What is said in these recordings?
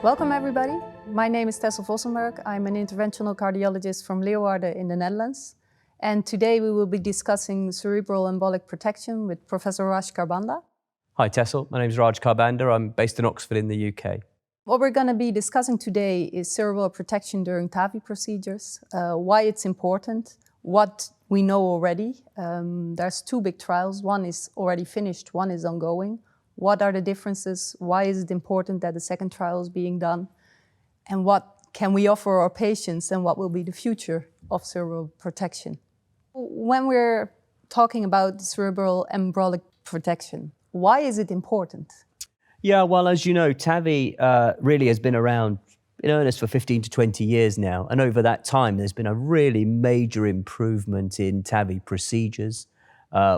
Welcome everybody. My name is Tessel Vossenberg. I'm an interventional cardiologist from Leeuwarden in the Netherlands. And today we will be discussing cerebral embolic protection with Professor Rajesh Kharbanda. Hi Tessel, my name is Rajesh Kharbanda. I'm based in Oxford in the UK. What we're going to be discussing today is cerebral protection during TAVI procedures, why it's important, what we know already. There's two big trials. One is already finished, one is ongoing. What are the differences? Why is it important that the second trial is being done? And what can we offer our patients and what will be the future of cerebral protection? When we're talking about cerebral embolic protection, why is it important? Yeah, well, as you know, TAVI really has been around in earnest for 15 to 20 years now. And over that time, there's been a really major improvement in TAVI procedures.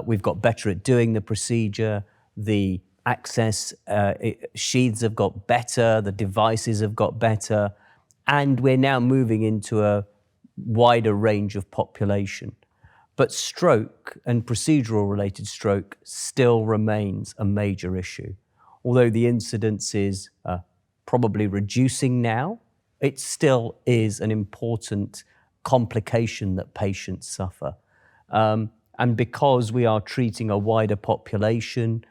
We've got better at doing the procedure. The access sheaths have got better. The devices have got better. And we're now moving into a wider range of population. But stroke and procedural related stroke still remains a major issue. Although the incidence is probably reducing now, it still is an important complication that patients suffer. And because we are treating a wider population,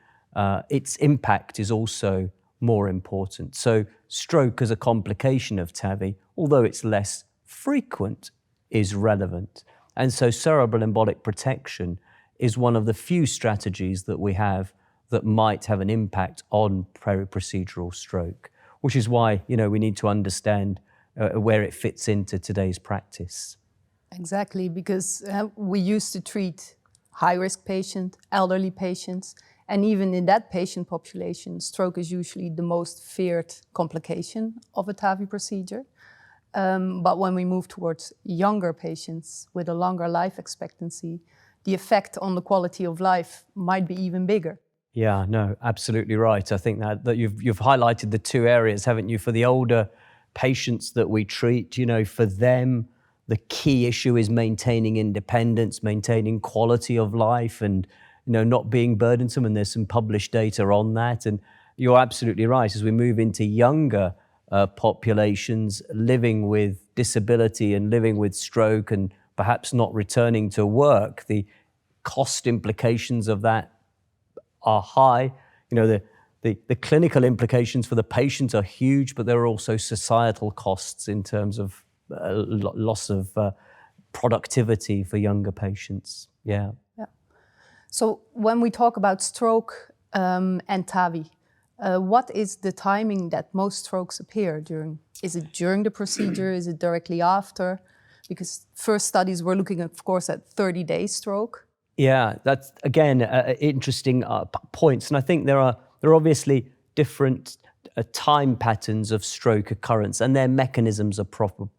its impact is also more important. So stroke as a complication of TAVI, although it's less frequent, is relevant. And so cerebral embolic protection is one of the few strategies that we have that might have an impact on peri-procedural stroke, which is why, we need to understand where it fits into today's practice. Exactly, because we used to treat high-risk patients, elderly patients, and even in that patient population, stroke is usually the most feared complication of a TAVI procedure. But when we move towards younger patients with a longer life expectancy, the effect on the quality of life might be even bigger. Yeah, no, absolutely right. I think that you've highlighted the two areas, haven't you? For the older patients that we treat, for them, the key issue is maintaining independence, maintaining quality of life and, not being burdensome. And there's some published data on that. And you're absolutely right. As we move into younger populations living with disability and living with stroke and perhaps not returning to work, the cost implications of that are high. The clinical implications for the patients are huge, but there are also societal costs in terms of loss of productivity for younger patients. Yeah. So when we talk about stroke and TAVI, what is the timing that most strokes appear during? Is it during the procedure? Is it directly after? Because first studies were looking, of course, at 30-day stroke. Yeah, that's, again, interesting points. And I think there are obviously different time patterns of stroke occurrence, and their mechanisms are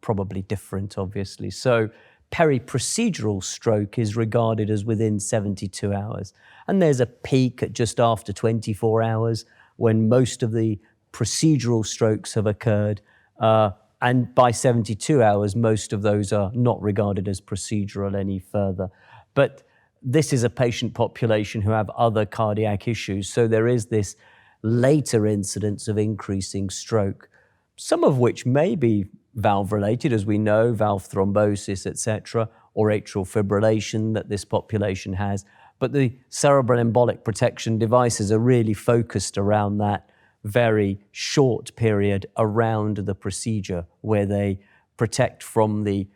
probably different, obviously. So peri-procedural stroke is regarded as within 72 hours. And there's a peak at just after 24 hours when most of the procedural strokes have occurred. And by 72 hours, most of those are not regarded as procedural any further. But this is a patient population who have other cardiac issues. So there is this later incidence of increasing stroke, some of which may be valve-related, as we know, valve thrombosis, etc., or atrial fibrillation that this population has. But the cerebral embolic protection devices are really focused around that very short period around the procedure where they protect from the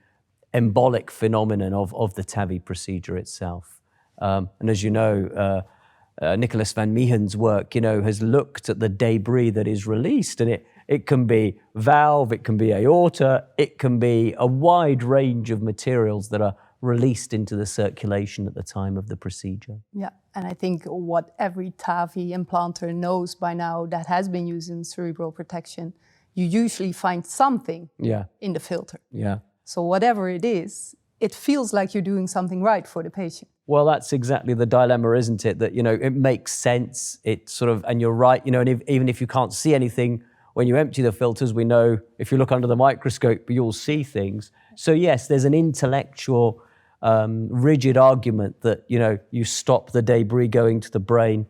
embolic phenomenon of the TAVI procedure itself. And as you know, Nicholas van Meehen's work, has looked at the debris that is released, and it can be valve, it can be aorta, it can be a wide range of materials that are released into the circulation at the time of the procedure. Yeah, and I think what every TAVI implanter knows by now that has been used in cerebral protection, you usually find something in the filter. Yeah. So whatever it is, it feels like you're doing something right for the patient. Well, that's exactly the dilemma, isn't it? That, it makes sense. It sort of, and you're right, and even if you can't see anything, when you empty the filters, we know if you look under the microscope, you'll see things. So yes, there's an intellectual, rigid argument that, you stop the debris going to the brain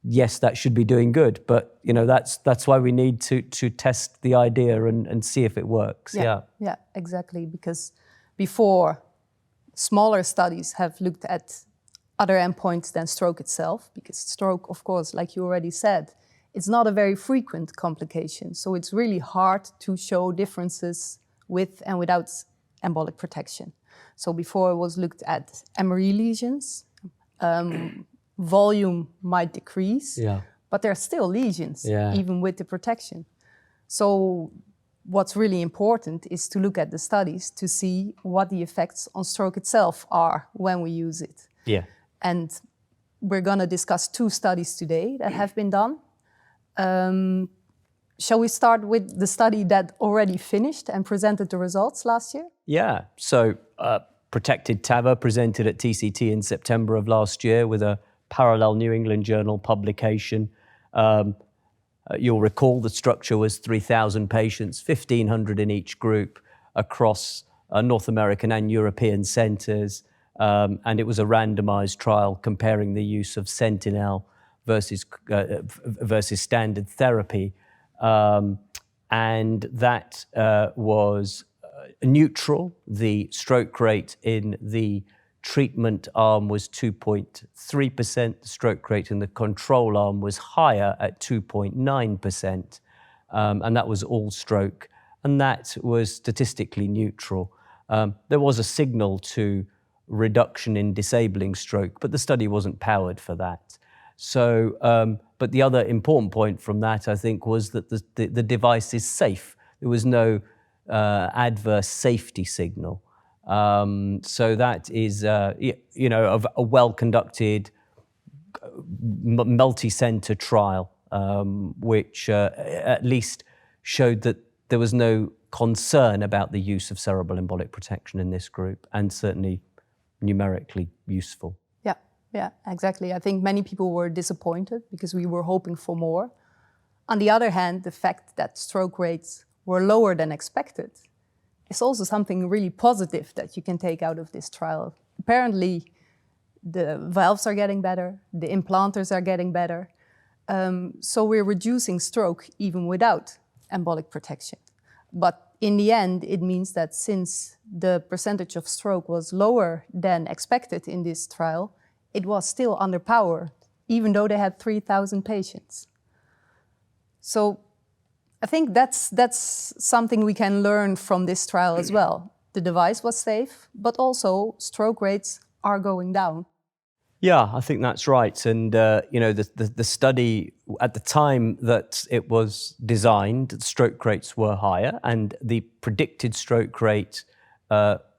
yes, that should be doing good, but that's why we need to test the idea and see if it works. Yeah, exactly. Because before, smaller studies have looked at other endpoints than stroke itself, because stroke, of course, like you already said, it's not a very frequent complication. So it's really hard to show differences with and without embolic protection. So before it was looked at MRE lesions. Volume might decrease, but there are still lesions, even with the protection. So what's really important is to look at the studies to see what the effects on stroke itself are when we use it. And we're going to discuss 2 studies today that have been done. Shall we start with the study that already finished and presented the results last year? Yeah, so Protected TAVI presented at TCT in September of last year with a parallel New England Journal publication. You'll recall the structure was 3,000 patients, 1,500 in each group across North American and European centers. And it was a randomized trial comparing the use of Sentinel versus standard therapy. And that was neutral. The stroke rate in the treatment arm was 2.3%. The stroke rate in the control arm was higher at 2.9%. And that was all stroke. And that was statistically neutral. There was a signal to reduction in disabling stroke, but the study wasn't powered for that. So, but the other important point from that, I think, was that the device is safe. There was no adverse safety signal. So that is, a well-conducted, multi-center trial, which at least showed that there was no concern about the use of cerebral embolic protection in this group, and certainly numerically useful. Yeah, exactly. I think many people were disappointed because we were hoping for more. On the other hand, the fact that stroke rates were lower than expected is also something really positive that you can take out of this trial. Apparently, the valves are getting better, the implanters are getting better, so we're reducing stroke even without embolic protection. But in the end, it means that since the percentage of stroke was lower than expected in this trial, it was still underpowered, even though they had 3,000 patients. So I think that's something we can learn from this trial as well. The device was safe, but also stroke rates are going down. Yeah, I think that's right. And, the study, at the time that it was designed, stroke rates were higher, and the predicted stroke rate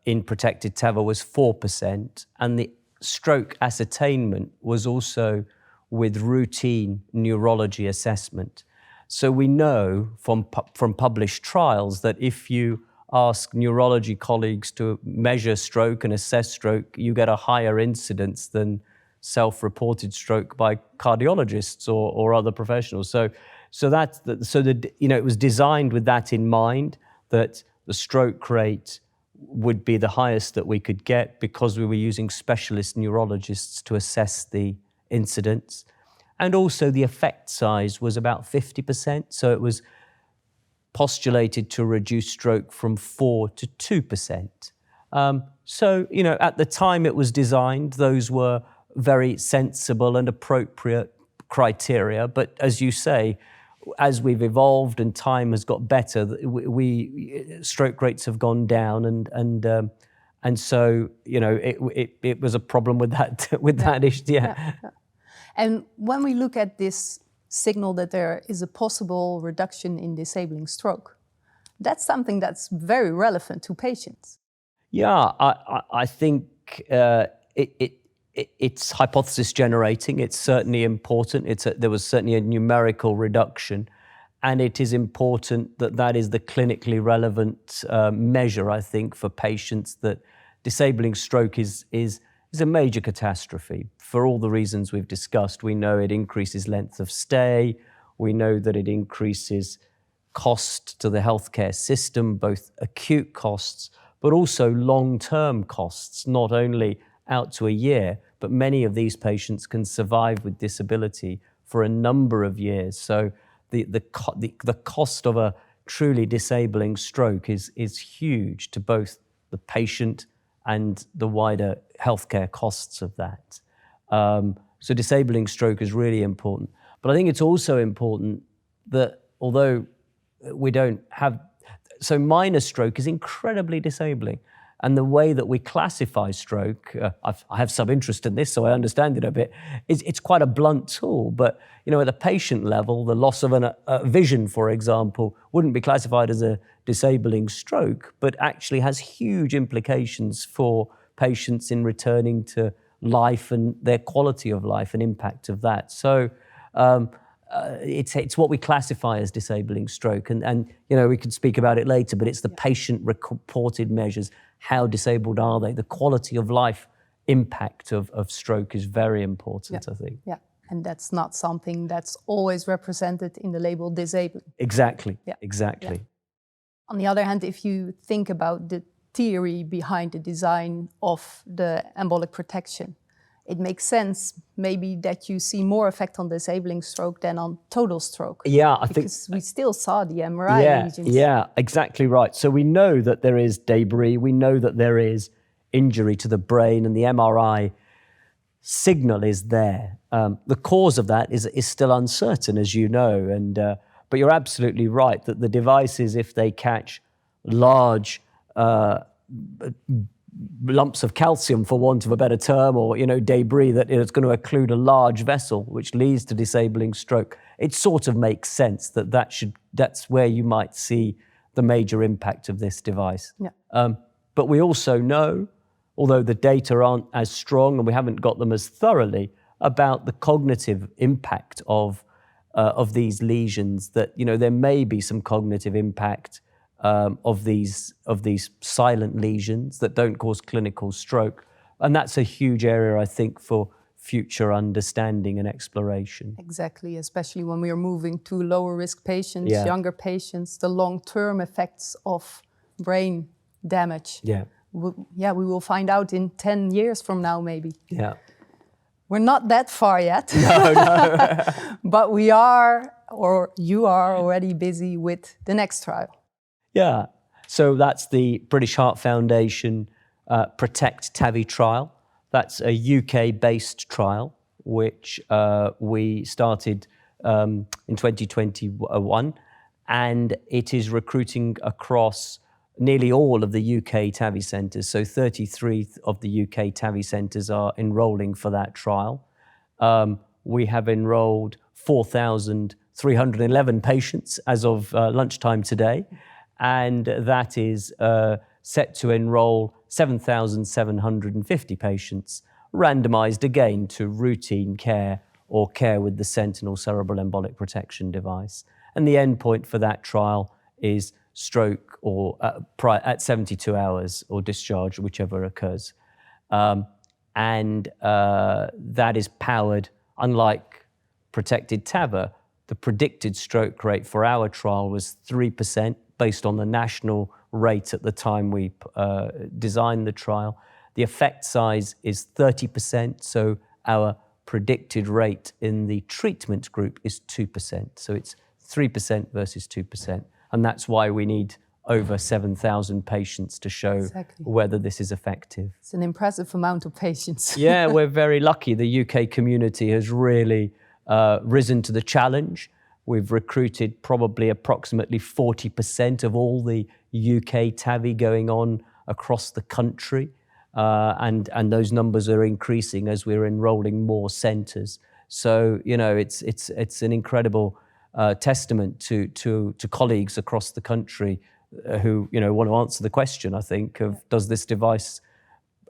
in Protected TAVI was 4%, and the stroke ascertainment was also with routine neurology assessment. So we know from published trials that if you ask neurology colleagues to measure stroke and assess stroke, you get a higher incidence than self-reported stroke by cardiologists or other professionals. So it was designed with that in mind, that the stroke rate would be the highest that we could get because we were using specialist neurologists to assess the incidence. And also the effect size was about 50%. So it was postulated to reduce stroke from 4 to 2%. At the time it was designed, those were very sensible and appropriate criteria. But as you say, as we've evolved and time has got better, stroke rates have gone down, and so it was a problem with that issue. Yeah. And when we look at this signal that there is a possible reduction in disabling stroke, that's something that's very relevant to patients. Yeah, I think it's hypothesis generating. It's certainly important. There was certainly a numerical reduction, and it is important that is the clinically relevant measure, I think, for patients, that disabling stroke is a major catastrophe for all the reasons we've discussed. We know it increases length of stay. We know that it increases cost to the healthcare system, both acute costs, but also long-term costs, not only out to a year, but many of these patients can survive with disability for a number of years. So the cost of a truly disabling stroke is huge to both the patient and the wider healthcare costs of that. So disabling stroke is really important. But I think it's also important that although we don't have, so minor stroke is incredibly disabling. And the way that we classify stroke, I have some interest in this, so I understand it a bit, it's quite a blunt tool. But at a patient level, the loss of a vision, for example, wouldn't be classified as a disabling stroke, but actually has huge implications for patients in returning to life and their quality of life and impact of that. So it's what we classify as disabling stroke. And we could speak about it later, but it's the patient-reported measures. How disabled are they? The quality of life impact of stroke is very important, I think. Yeah, and that's not something that's always represented in the label disabling. Exactly, exactly. Yeah. On the other hand, if you think about the theory behind the design of the embolic protection, it makes sense maybe that you see more effect on disabling stroke than on total stroke. Yeah, I think... Because we still saw the MRI lesions. Yeah, exactly right. So we know that there is debris, we know that there is injury to the brain, and the MRI signal is there. The cause of that is still uncertain, as you know, but you're absolutely right that the devices, if they catch large lumps of calcium, for want of a better term, or debris that it's going to occlude a large vessel, which leads to disabling stroke, it sort of makes sense that's where you might see the major impact of this device. Yeah. But we also know, although the data aren't as strong and we haven't got them as thoroughly, about the cognitive impact of these lesions, that there may be some cognitive impact of these silent lesions that don't cause clinical stroke. And that's a huge area, I think, for future understanding and exploration. Exactly, especially when we are moving to lower risk patients, younger patients, the long-term effects of brain damage. We will find out in 10 years from now, maybe. Yeah. We're not that far yet. No. But we are, or you are already busy with the next trial. Yeah, so that's the British Heart Foundation PROTECT TAVI trial. That's a UK-based trial, which we started in 2021, and it is recruiting across nearly all of the UK TAVI centres. So 33 of the UK TAVI centres are enrolling for that trial. We have enrolled 4,311 patients as of lunchtime today. And that is set to enroll 7,750 patients, randomized again to routine care or care with the Sentinel Cerebral Embolic Protection device. And the endpoint for that trial is stroke or at 72 hours or discharge, whichever occurs. And that is powered, unlike protected TAVR, the predicted stroke rate for our trial was 3%, based on the national rate at the time we designed the trial. The effect size is 30%, so our predicted rate in the treatment group is 2%. So it's 3% versus 2%. And that's why we need over 7,000 patients to show whether this is effective. It's an impressive amount of patients. Yeah, we're very lucky. The UK community has really risen to the challenge. We've recruited probably approximately 40% of all the UK TAVI going on across the country. And those numbers are increasing as we're enrolling more centres. So, it's an incredible testament to colleagues across the country who, want to answer the question, I think, of does this device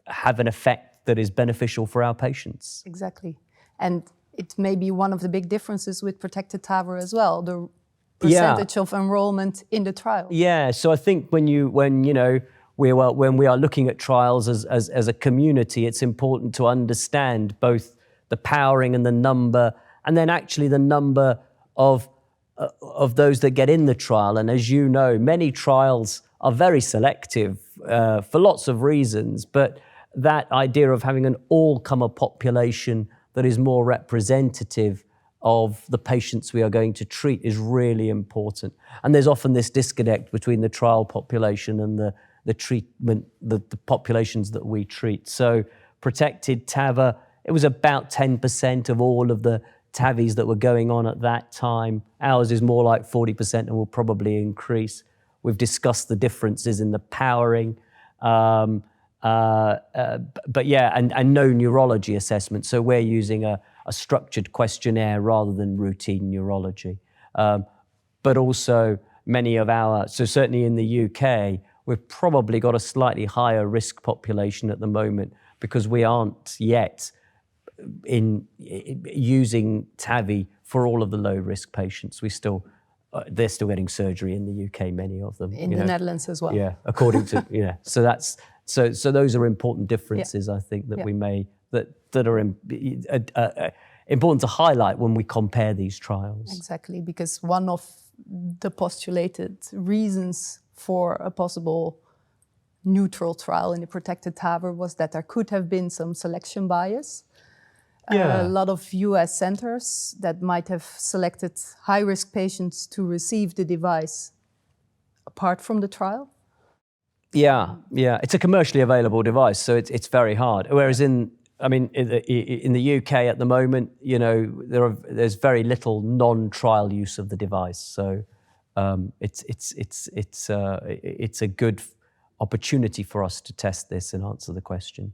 have an effect that is beneficial for our patients? Exactly. And it may be one of the big differences with protected TAVR as well, the percentage of enrollment in the trial. Yeah, so I think when we are looking at trials as a community, it's important to understand both the powering and the number, and then actually the number of those that get in the trial. And as you know, many trials are very selective for lots of reasons, but that idea of having an all-comer population that is more representative of the patients we are going to treat is really important. And there's often this disconnect between the trial population and the treatment, the populations that we treat. So protected TAVR, it was about 10% of all of the TAVIs that were going on at that time. Ours is more like 40% and will probably increase. We've discussed the differences in the powering, but yeah, and no neurology assessment. So we're using a structured questionnaire rather than routine neurology. But also many of so certainly in the UK, we've probably got a slightly higher risk population at the moment because we aren't yet using TAVI for all of the low-risk patients. They're still getting surgery in the UK, many of them. In the Netherlands as well. Yeah, according to, so those are important differences, I think, that we may, that are important to highlight when we compare these trials. Exactly, because one of the postulated reasons for a possible neutral trial in the protected TAVR was that there could have been some selection bias. A lot of US centers that might have selected high-risk patients to receive the device apart from the trial. Yeah, it's a commercially available device, so it's very hard. Whereas in the UK at the moment, there's very little non-trial use of the device. So it's a good opportunity for us to test this and answer the question.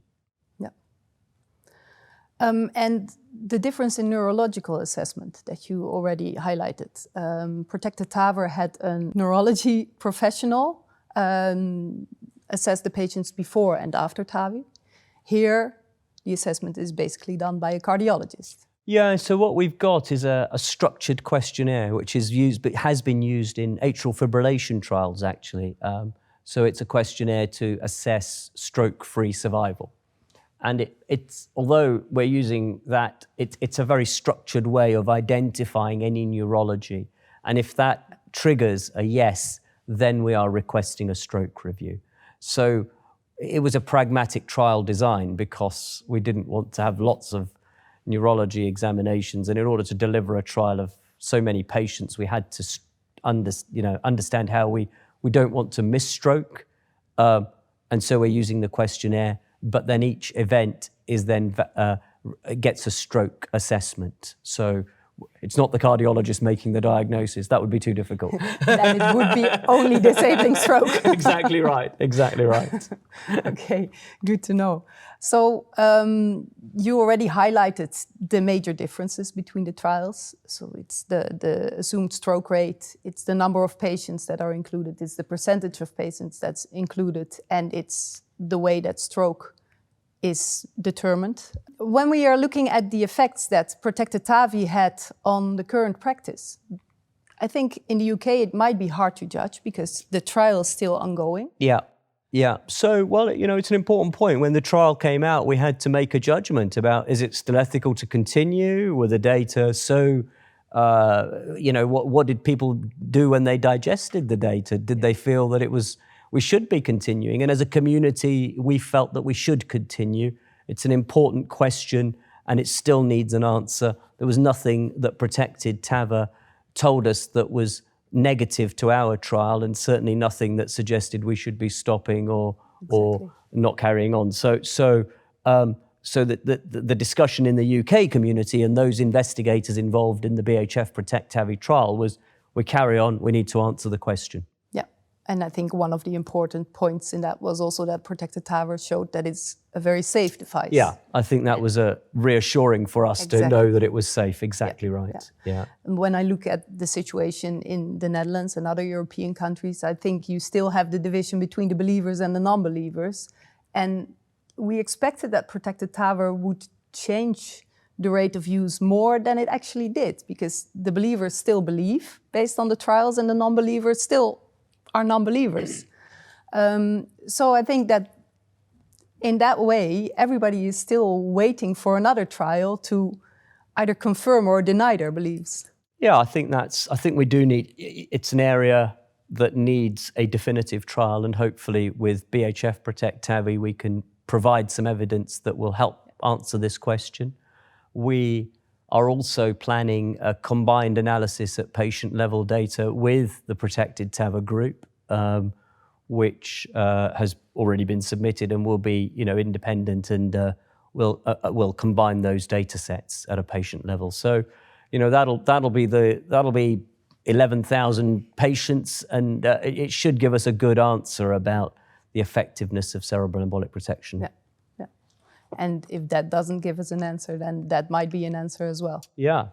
And the difference in neurological assessment that you already highlighted. Protected TAVR had a neurology professional assess the patients before and after TAVI. Here, the assessment is basically done by a cardiologist. Yeah, so what we've got is a structured questionnaire, which is used, but has been used in atrial fibrillation trials, actually. So it's a questionnaire to assess stroke-free survival. And it's although we're using that, it's a very structured way of identifying any neurology. And if that triggers a yes, then we are requesting a stroke review. So it was a pragmatic trial design because we didn't want to have lots of neurology examinations. And in order to deliver a trial of so many patients, we had to understand how we don't want to miss stroke. And so we're using the questionnaire. But then each event is then gets a stroke assessment. So it's not the cardiologist making the diagnosis. That would be too difficult. Then it would be only disabling stroke. Exactly right. Okay, good to know. So you already highlighted the major differences between the trials. So it's the assumed stroke rate, it's the number of patients that are included, it's the percentage of patients that's included, and it's the way that stroke is determined. When we are looking at the effects that protected TAVI had on the current practice, I think in the UK it might be hard to judge because the trial is still ongoing. Yeah. So, well, it's an important point. When the trial came out, we had to make a judgment about, is it still ethical to continue? Were the data so, what did people do when they digested the data? Did they feel that we should be continuing? And as a community, we felt that we should continue. It's an important question and it still needs an answer. There was nothing that protected TAVR told us that was negative to our trial, and certainly nothing that suggested we should be stopping or not carrying on. So the discussion in the UK community and those investigators involved in the BHF PROTECT TAVI trial was, we carry on, we need to answer the question. And I think one of the important points in that was also that protected TAVR showed that it's a very safe device. Yeah, I think that was reassuring for us to know that it was safe. Exactly right. Yeah. And when I look at the situation in the Netherlands and other European countries, I think you still have the division between the believers and the non-believers. And we expected that protected TAVR would change the rate of use more than it actually did, because the believers still believe based on the trials and the non-believers still are non-believers. So I think that in that way, everybody is still waiting for another trial to either confirm or deny their beliefs. Yeah, I think we do need, it's an area that needs a definitive trial, and hopefully with BHF PROTECT TAVI, we can provide some evidence that will help answer this question. We are also planning a combined analysis at patient-level data with the protected TAVI group, which has already been submitted and will be, independent and will combine those data sets at a patient level. So, that'll be 11,000 patients, and it should give us a good answer about the effectiveness of cerebral embolic protection. Yeah. And if that doesn't give us an answer, then that might be an answer as well. Yeah.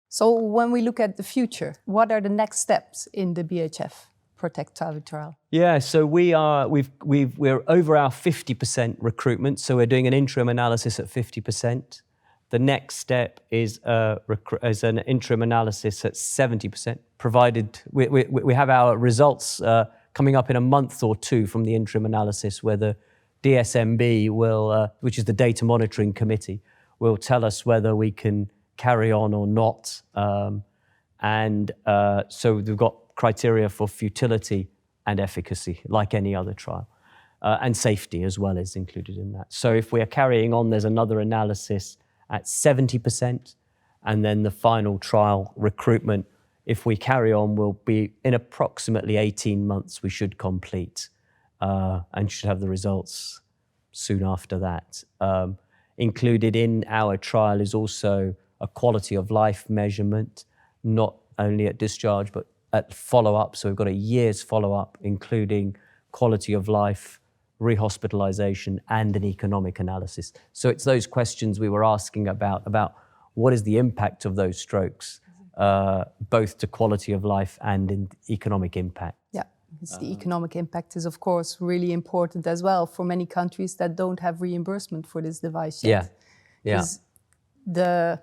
So when we look at the future, what are the next steps in the BHF PROTECT TAVI trial? Yeah, so we're over our 50% recruitment, so we're doing an interim analysis at 50%. The next step is an interim analysis at 70%, provided we have our results coming up in a month or two from the interim analysis, where the DSMB will, which is the Data Monitoring Committee, will tell us whether we can carry on or not. So we've got criteria for futility and efficacy, like any other trial, and safety as well is included in that. So if we are carrying on, there's another analysis at 70%, and then the final trial recruitment, if we carry on, will be in approximately 18 months we should complete. And should have the results soon after that. Included in our trial is also a quality of life measurement, not only at discharge, but at follow-up. So we've got a year's follow-up, including quality of life, rehospitalization, and an economic analysis. So it's those questions we were asking about what is the impact of those strokes, both to quality of life and in economic impact. Yeah. Because the economic impact is, of course, really important as well for many countries that don't have reimbursement for this device yet. Yeah. Because the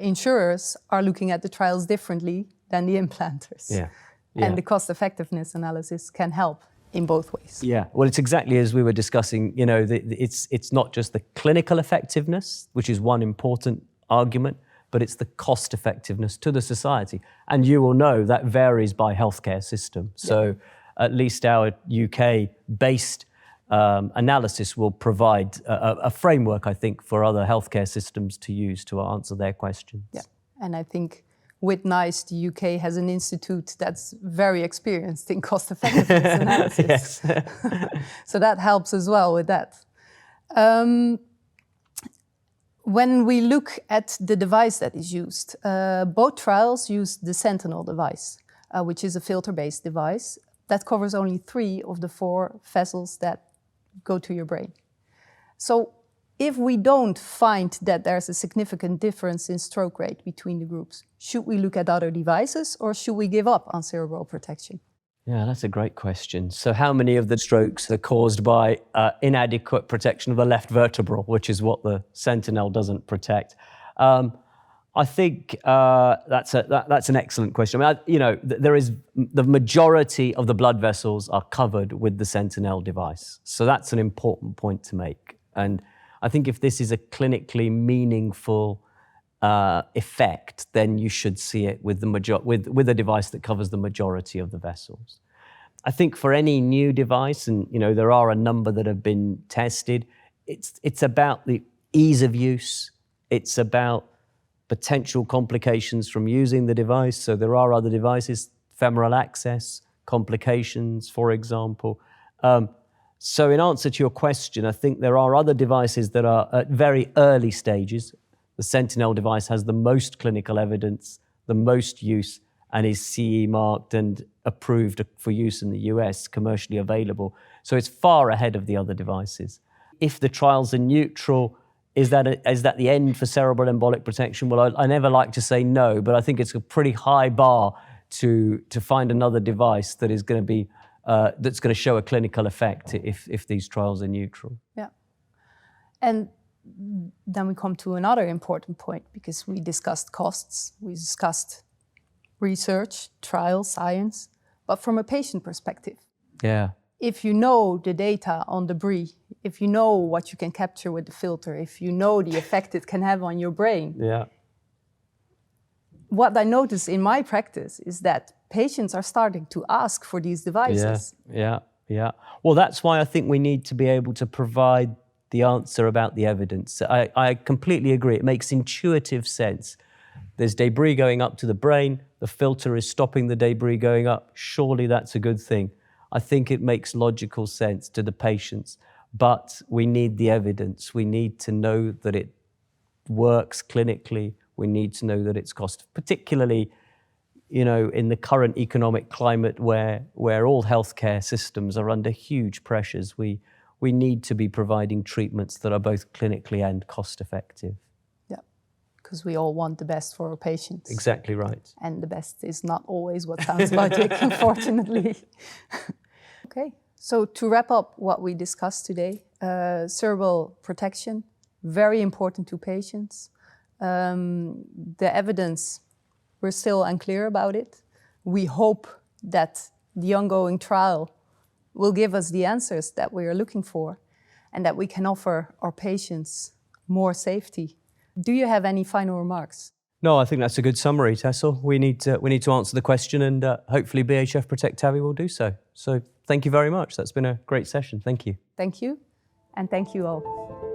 insurers are looking at the trials differently than the implanters. Yeah. And the cost-effectiveness analysis can help in both ways. Yeah, well, it's exactly as we were discussing, it's not just the clinical effectiveness, which is one important argument, but it's the cost effectiveness to the society. And you will know that varies by healthcare system. So at least our UK-based analysis will provide a framework, I think, for other healthcare systems to use to answer their questions. Yeah, and I think with NICE, the UK has an institute that's very experienced in cost-effectiveness analysis. So that helps as well with that. When we look at the device that is used, both trials use the Sentinel device, which is a filter-based device that covers only 3 of the 4 vessels that go to your brain. So if we don't find that there's a significant difference in stroke rate between the groups, should we look at other devices or should we give up on cerebral protection? Yeah, that's a great question. So how many of the strokes are caused by inadequate protection of the left vertebral, which is what the Sentinel doesn't protect? I think that's an excellent question. I mean, there is the majority of the blood vessels are covered with the Sentinel device. So that's an important point to make. And I think if this is a clinically meaningful effect, then you should see it with with a device that covers the majority of the vessels. I think for any new device, and there are a number that have been tested, it's about the ease of use. It's about potential complications from using the device. So there are other devices, femoral access, complications, for example. So in answer to your question, I think there are other devices that are at very early stages. The Sentinel device has the most clinical evidence, the most use, and is CE marked and approved for use in the US, commercially available. So it's far ahead of the other devices. If the trials are neutral, is that the end for cerebral embolic protection? Well, I never like to say no, but I think it's a pretty high bar to find another device that is going to be that's going to show a clinical effect if these trials are neutral. Yeah, and then we come to another important point, because we discussed costs, we discussed research, trial, science, but from a patient perspective. Yeah. If you know the data on debris, if you know what you can capture with the filter, if you know the effect it can have on your brain. Yeah. What I notice in my practice is that patients are starting to ask for these devices. Yeah. Well, that's why I think we need to be able to provide the answer about the evidence. I completely agree. It makes intuitive sense. There's debris going up to the brain. The filter is stopping the debris going up. Surely that's a good thing. I think it makes logical sense to the patients, but we need the evidence. We need to know that it works clinically. We need to know that it's cost, particularly, you know, in the current economic climate where all healthcare systems are under huge pressures. We need to be providing treatments that are both clinically and cost effective. Yeah, because we all want the best for our patients. Exactly right. And the best is not always what sounds logic, unfortunately. Okay, so to wrap up what we discussed today, cerebral protection, very important to patients. The evidence, we're still unclear about it. We hope that the ongoing trial will give us the answers that we are looking for and that we can offer our patients more safety. Do you have any final remarks? No, I think that's a good summary, Tessel. We need to answer the question, and hopefully BHF PROTECT TAVI will do so. So thank you very much. That's been a great session. Thank you. Thank you, and thank you all.